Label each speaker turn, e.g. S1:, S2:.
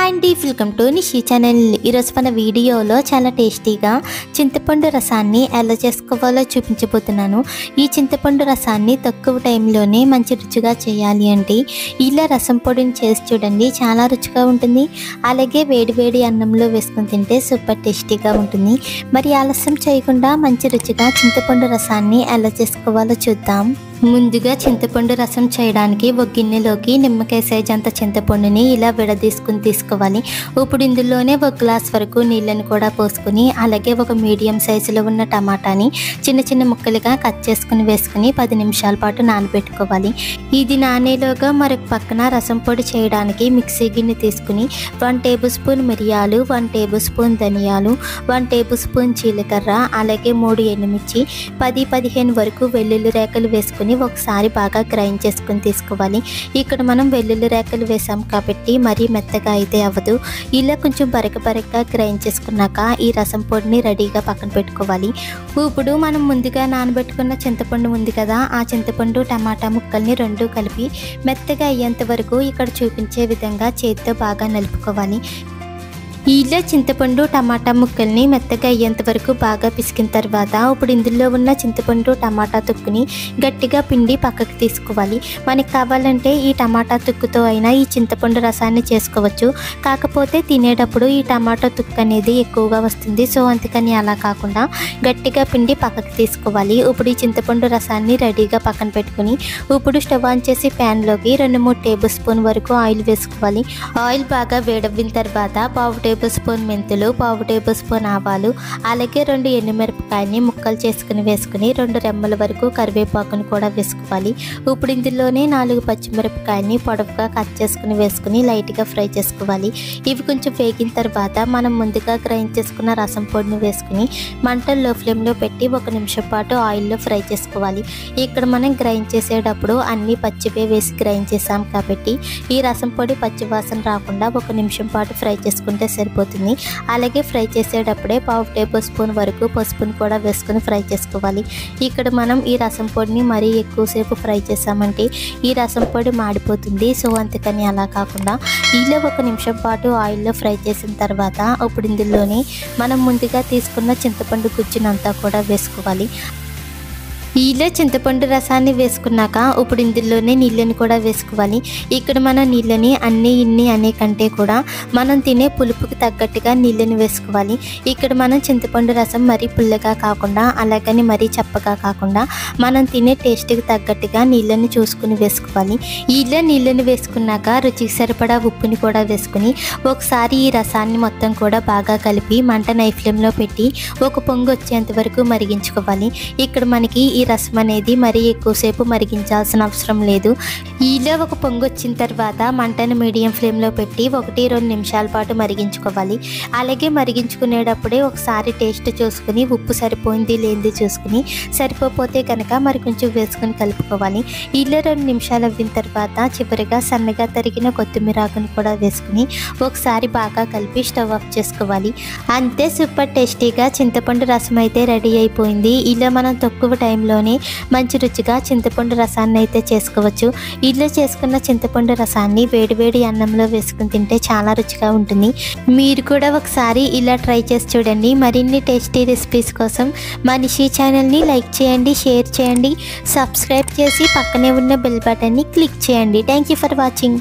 S1: Hi అండి, welcome to Nishi channel. ఈరోజు మన వీడియోలో చాలా టేస్టీగా చింతపండు రసాన్ని ఎలా చేసుకోవాలో చూపించబోతున్నాను. ఈ చింతపండు రసాన్ని తక్కువ టైంలోనే మంచి రుచిగా చేయాలి అంటే ఇలా రసం పొడిని చేసి చూడండి, చాలా రుచిగా ఉంటుంది. అలాగే వేడివేడి అన్నంలో వేసుకొని తింటే సూపర్ టేస్టీగా ఉంటుంది. మరి ఆలస్యం చేయకుండా మంచి రుచిగా చింతపండు రసాన్ని ఎలా చేసుకోవాలో చూద్దాం. ముందుగా చింతపండు రసం చేయడానికి ఒక గిన్నెలోకి నిమ్మకాయ సైజ్ అంత చింతపండుని ఇలా విడదీసుకుని తీసుకోవాలి. ఇప్పుడు ఇందులోనే ఒక గ్లాస్ వరకు నీళ్ళని కూడా పోసుకొని, అలాగే ఒక మీడియం సైజులో ఉన్న టమాటాని చిన్న చిన్న ముక్కలుగా కట్ చేసుకుని వేసుకుని 10 నిమిషాల పాటు నానబెట్టుకోవాలి. ఇది నానేలోగా మరొక పక్కన రసం పొడి చేయడానికి మిక్సీ గిన్నె తీసుకుని 1 టేబుల్ స్పూన్ మిరియాలు, 1 టేబుల్ స్పూన్ ధనియాలు, 1 టేబుల్ స్పూన్ జీలకర్ర, అలాగే 3 ఎండుమిర్చి, 10-15 వరకు వెల్లుల్లి రేకలు వేసుకుని ఒకసారి బాగా గ్రైండ్ చేసుకుని తీసుకోవాలి. ఇక్కడ మనం వెల్లుల్లి రేకలు వేసాం కాబట్టి మరీ మెత్తగా అయితే అవ్వదు. ఇలా కొంచెం బరకగా గ్రైండ్ చేసుకున్నాక ఈ రసం పొడిని రెడీగా పక్కన పెట్టుకోవాలి. ఇప్పుడు మనం ముందుగా నానబెట్టుకున్న చింతపండు ఉంది కదా, ఆ చింతపండు టమాటా ముక్కల్ని రెండు కలిపి మెత్తగా అయ్యేంత వరకు ఇక్కడ చూపించే విధంగా చేతితో బాగా నలుపుకోవాలి. ఇలా చింతపండు టమాటా ముక్కల్ని మెత్తగా అయ్యేంత వరకు బాగా పిసికిన తర్వాత ఇప్పుడు ఇందులో ఉన్న చింతపండు టమాటా తొక్కుని గట్టిగా పిండి పక్కకు తీసుకోవాలి. మనకి కావాలంటే ఈ టమాటా తొక్కుతో అయినా ఈ చింతపండు రసాన్ని చేసుకోవచ్చు. కాకపోతే తినేటప్పుడు ఈ టమాటా తొక్కు అనేది ఎక్కువగా వస్తుంది. సో అందుకని అలా కాకుండా గట్టిగా పిండి పక్కకు తీసుకోవాలి. ఇప్పుడు ఈ చింతపండు రసాన్ని రెడీగా పక్కన పెట్టుకుని ఇప్పుడు స్టవ్ ఆన్ చేసి ప్యాన్లోకి 2-3 టేబుల్ స్పూన్ వరకు ఆయిల్ వేసుకోవాలి. ఆయిల్ బాగా వేడవ్విన తర్వాత 1/2 టేబుల్ స్పూన్ మెంతులు, 1/2 టేబుల్ స్పూన్ ఆవాలు, అలాగే 2 ఎండుమిరపకాయని ముక్కలు చేసుకుని వేసుకుని 2 రెమ్మల వరకు కరివేపాకును కూడా వేసుకోవాలి. ఇప్పుడు ఇందులోనే 4 పచ్చిమిరపకాయని పొడవుగా కట్ చేసుకుని వేసుకుని లైట్గా ఫ్రై చేసుకోవాలి. ఇవి కొంచెం వేగిన తర్వాత మనం ముందుగా గ్రైండ్ చేసుకున్న రసం పొడిని వేసుకుని మంటలు లో ఫ్లేమ్లో పెట్టి 1 నిమిషం పాటు ఆయిల్లో ఫ్రై చేసుకోవాలి. ఇక్కడ మనం గ్రైండ్ చేసేటప్పుడు అన్ని పచ్చివే వేసి గ్రైండ్ చేసాం కాబట్టి ఈ రసం పొడి పచ్చి వాసన రాకుండా 1 నిమిషం పాటు ఫ్రై చేసుకుంటే సరిపోతుంది. అలాగే ఫ్రై చేసేటప్పుడే 1/2 టేబుల్ స్పూన్ వరకు పసుపును కూడా వేసుకుని ఫ్రై చేసుకోవాలి. ఇక్కడ మనం ఈ రసం పొడిని మరీ ఎక్కువసేపు ఫ్రై చేసామంటే ఈ రసం పొడి మాడిపోతుంది. సో అందుకని అలా కాకుండా ఇలా 1 నిమిషం పాటు ఆయిల్లో ఫ్రై చేసిన తర్వాత ఇప్పుడు ఇందులోనే మనం ముందుగా తీసుకున్న చింతపండు గుజ్జునంతా కూడా వేసుకోవాలి. ఇలా చింతపండు రసాన్ని వేసుకున్నాక ఇప్పుడు ఇందులోనే నీళ్ళని కూడా వేసుకోవాలి. ఇక్కడ మనం నీళ్ళని ఇన్ని అనే కంటే కూడా మనం తినే పులుపుకి తగ్గట్టుగా నీళ్ళని వేసుకోవాలి. ఇక్కడ మనం చింతపండు రసం మరీ పుల్లగా కాకుండా అలాగని మరీ చప్పగా కాకుండా మనం తినే టేస్ట్కి తగ్గట్టుగా నీళ్ళని చూసుకుని వేసుకోవాలి. ఇలా నీళ్ళని వేసుకున్నాక రుచికి సరిపడా ఉప్పుని కూడా వేసుకుని ఒకసారి ఈ రసాన్ని మొత్తం కూడా బాగా కలిపి మంట హై ఫ్లేమ్లో పెట్టి ఒక పొంగు వచ్చేంత వరకు మరిగించుకోవాలి. ఇక్కడ మనకి ఈ రసం అనేది మరీ ఎక్కువసేపు మరిగించాల్సిన అవసరం లేదు. ఇలా ఒక పొంగు వచ్చిన తర్వాత మంటను మీడియం ఫ్లేమ్లో పెట్టి 1-2 నిమిషాల పాటు మరిగించుకోవాలి. అలాగే మరిగించుకునేటప్పుడే ఒకసారి టేస్ట్ చూసుకుని ఉప్పు సరిపోయింది లేనిది చూసుకుని సరిపోతే కనుక మరి కొంచెం వేసుకుని కలుపుకోవాలి. ఇలా 2 నిమిషాలు అవ్విన తర్వాత చివరిగా సన్నగా తరిగిన కొత్తిమీర ఆకును కూడా వేసుకుని ఒకసారి బాగా కలిపి స్టవ్ ఆఫ్ చేసుకోవాలి. అంతే, సూపర్ టేస్టీగా చింతపండు రసం అయితే రెడీ అయిపోయింది. ఇలా మనం తక్కువ టైంలోనే మంచి రుచిగా చింతపండు రసాన్ని అయితే చేసుకోవచ్చు. ఇలా చేసుకున్న చింతపండు రసాన్ని వేడివేడి అన్నంలో వేసుకుని తింటే చాలా రుచిగా ఉంటుంది. మీరు కూడా ఒకసారి ఇలా ట్రై చేసి చూడండి. మరిన్ని టేస్టీ రెసిపీస్ కోసం మా నిషి ఛానల్ని లైక్ చేయండి, షేర్ చేయండి, సబ్స్క్రైబ్ చేసి పక్కనే ఉన్న బెల్ బటన్ని క్లిక్ చేయండి. Thank you for watching.